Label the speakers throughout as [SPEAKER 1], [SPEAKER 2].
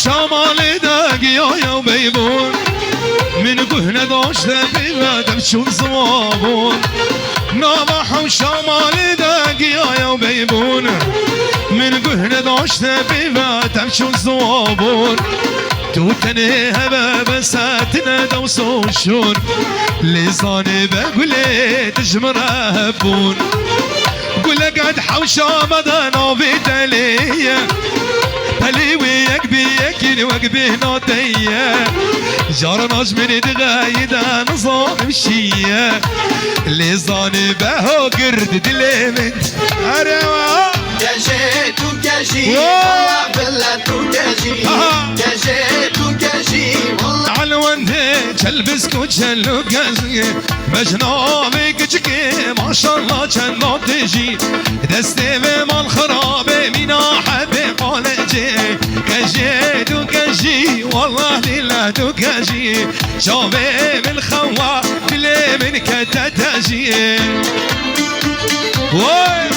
[SPEAKER 1] شمال داقيا يا بيبون من قهنا داشت بيبادم شو زوابون نابح شمال داقيا يا بيبون من قهنا داشت بيبادم شو زوابون تو تنه هبه بساتنا دوسوشون لساني بقولي تجمر هبون قول قد حوشا مدنا بتليه تلي وياك بياكل وقبه ناطيه جارناش من دغايدا نظام مشيه لساني بهو قرد دلمت اروا
[SPEAKER 2] كاجي تو كاجي والله بالله تو كاجي كاجي تو كاجي والله
[SPEAKER 1] على وندي تلبس كوتشلو كاجي مجنون كجكي ما شاء الله كان تجي دستي بمال خرابي مينا حبي قالجي كاجي تو كاجي والله لله تو كاجي شوفي من خوا بلي من كتتاجي واي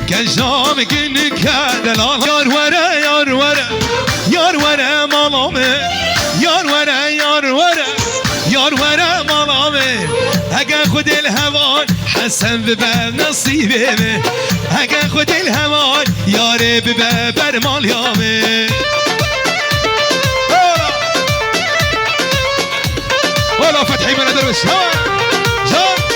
[SPEAKER 1] كجام كنك هذا يار ورا يار ورا يار ورا ملامي يار ورا يار ورا يار ورا ملامي هكا خد الهوان حسن بباب نصيبي هكا خد الهوان ياري بباب ارمال يامي ولا فتحي من دروش جان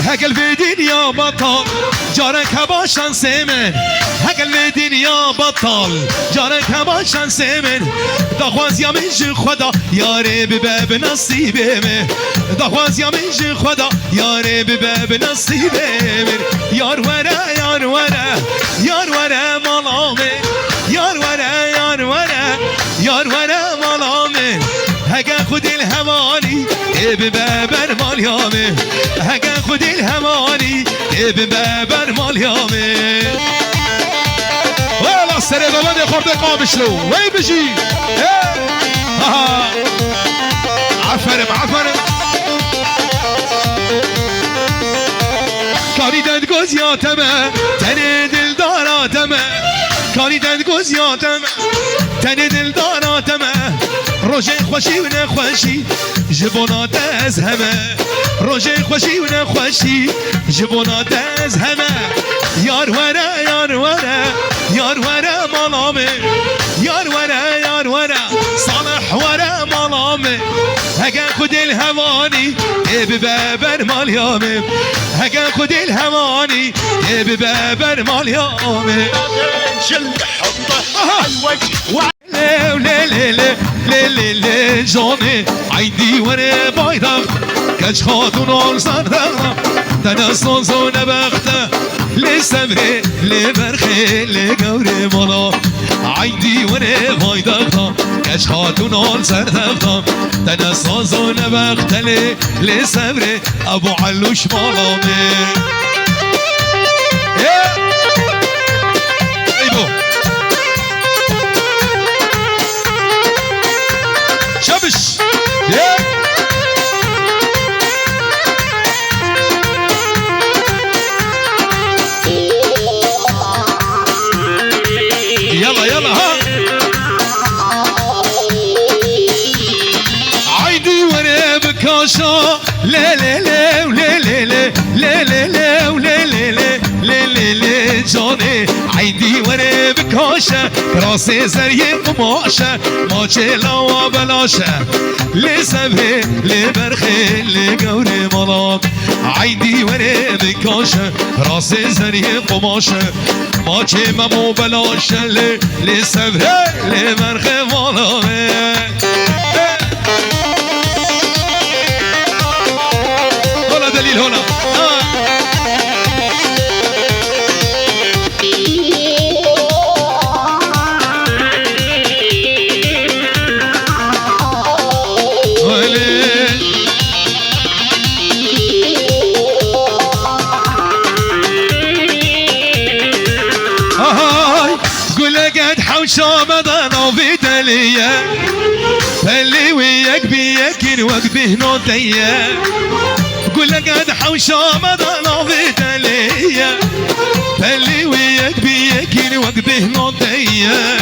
[SPEAKER 1] هقل في دنيا بطل جارك باشن سمن هقل في دنيا بطل جارك باشن سمن دخواز یا میشه خدا یاره بباب نصیبه من دخواز یا میشه خدا یاره بباب نصیبه من یار ورا یار ورا یار ورا ملامه یار ورا یار ورا یار ورا ملامه هقا خود الهواني ببابر مال يامي هقا خود الهواني ببابر مال يامي والله السريع بابا خورد قابش له وين بجي عفرم عفرم كاري دند گوزياتمه تني دل داراتمه كاري دند گوزياتمه تني دل داراتمه روجي خوشي ونخوشي جبونات از همه روجي خوشي ونخوشي جبونات از همه یار ورا یار ورا یار ورا ملامه یار ورا یار ورا صالح ورا ملامه هقا خد الهواني ببابر مال يامي هقا خد الهواني ببابر مال يامي
[SPEAKER 2] جل حطه على الوجه
[SPEAKER 1] لي لي لي لي لي لي جوني عيدي وانا بايدك كاش خاطون صدقنا تنصن زون بخته لسمري لبرخي لقوري مالا عيدي وانا بايدك كاش خاطون صدقنا تنصن زون بخته لسمري ابو علوش مالا شبش يلا يلا ها عيدي وانا بكاشا لا لا لا لا لا لا لا لا لا لا لا لا لا جوني عيدي وانا بكاشا راسي زري قماشة ماچه لوا بلاشة لسبه لبرخي لقوري ملام عيدي وانا بكاشا راسي زري قماشة ماچه ممو بلاشة لسبه لبرخي ملام ولا دليل هنا دليا فاللي وياك بياكل وقبه نوتيا قول لك قد حوشة مضانا في دليا فاللي وياك بياكل وقبه نوتيا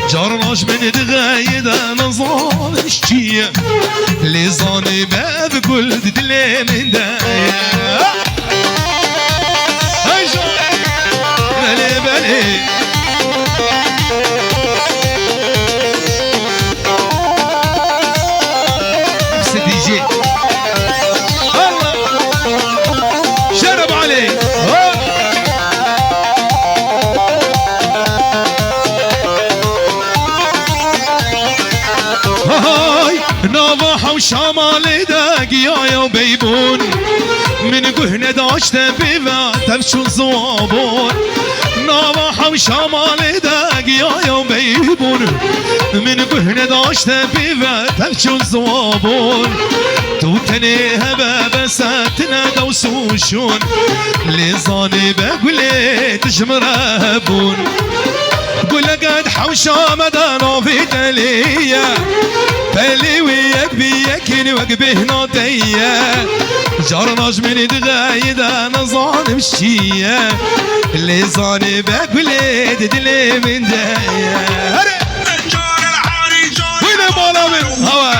[SPEAKER 1] جرناش من دغايد نظام الشيا اللي ظاني باب كل دلي من دايا بلي بلي دي الله شرب عليه هاي نواح وشمال داقيا وبيبون من قهنا داشت بيبا تمشو الزوابون نواح وشمال داقيا وبيبون من قهنا داشت بيبا تمشو الزوابون توتني هبا بساتنا دوسوشون لزاني بقولي تجمرهبون قول قد حوشة مدانو في دليا فاللي وياك بياكل وقبه نوتيا جرناش من دغايدا نظام الشيا اللي زاني بقولي تدلي من دايا وين مولا من هوا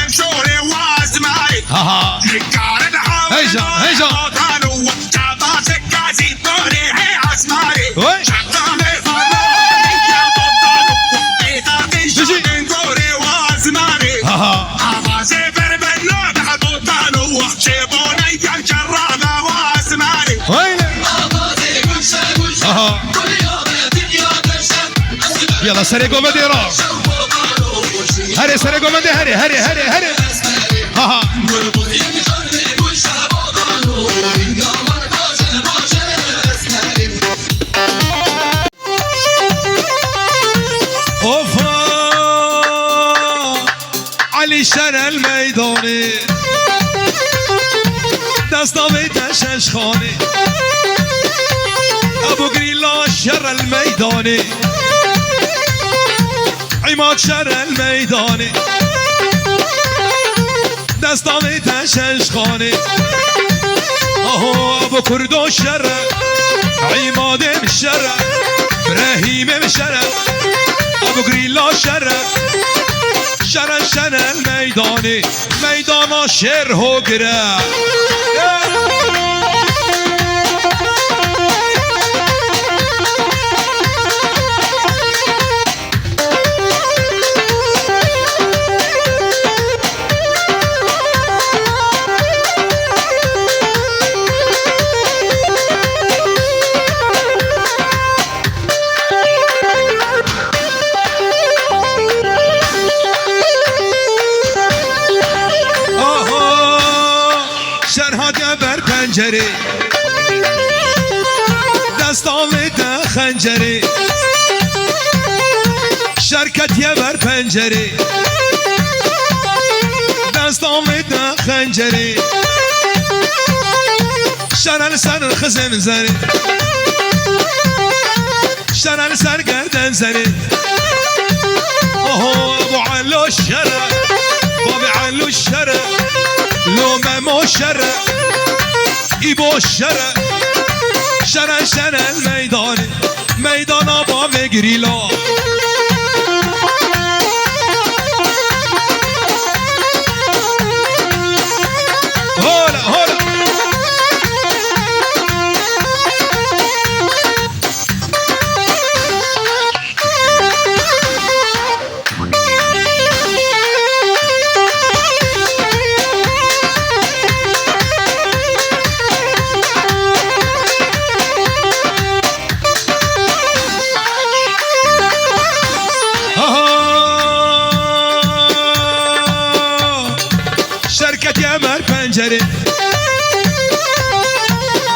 [SPEAKER 3] شوري وازماري
[SPEAKER 1] ها هيجا هيجا وي يلا سرقوا مديرة هري سرقوا مديرة هري هري هري هري ها اوفا علي شارع الميداني دستاوي تشش خاني ابو قريلا شارع الميداني عماد شارع الميداني دستاوي تشش خاني اهو ابو كردو الشارع عماد الشارع ابراهيم الشارع ابو قريلا الشارع شارع شارع الميداني ميدان شهر هو قرا خنجري دستاوي ده خنجري شركة يبر پنجري دستاوي ده خنجري شرل سر خزم زري شرل سر گردن زري اوه ابو علو الشرع بابي علو الشرع لو ممو الشرع ایبو شرع شرع شرع الميدان ميدان با گریلا هولا هولا خنجري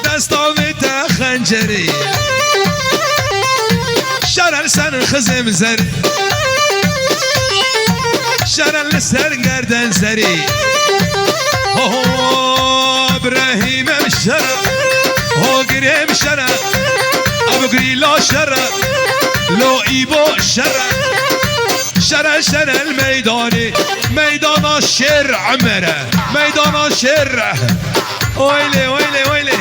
[SPEAKER 1] دستاوي تا خنجري شرع لسان خزم زري شرع لسان قردن زري هو ابراهيم الشرع هو قريم شرع ابو قريلا شرع لو ايبو شرع شر الميداني ميدان الشر عمره ميدان الشر ويلي ويلي ويلي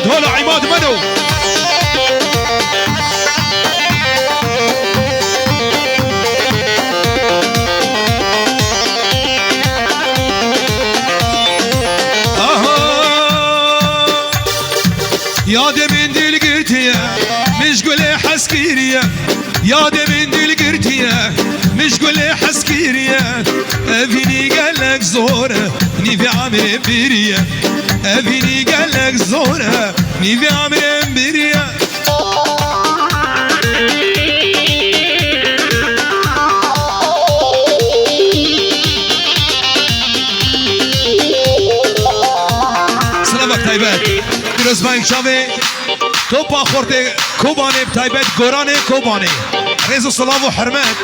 [SPEAKER 1] هلا عماد منو يا دي من دي القرتية مش قولي حسكيرية يا دي من دي القرتية مش قولي حسكيرية افيني قالك زورة نيفي عامر بيرية افيني قالك زورة نيفي عامر بيرية سلامك تايبات روزبانگ شاوه توپا خورده کوبانه تایبت گورانه کوبانه رزو سلام و حرمت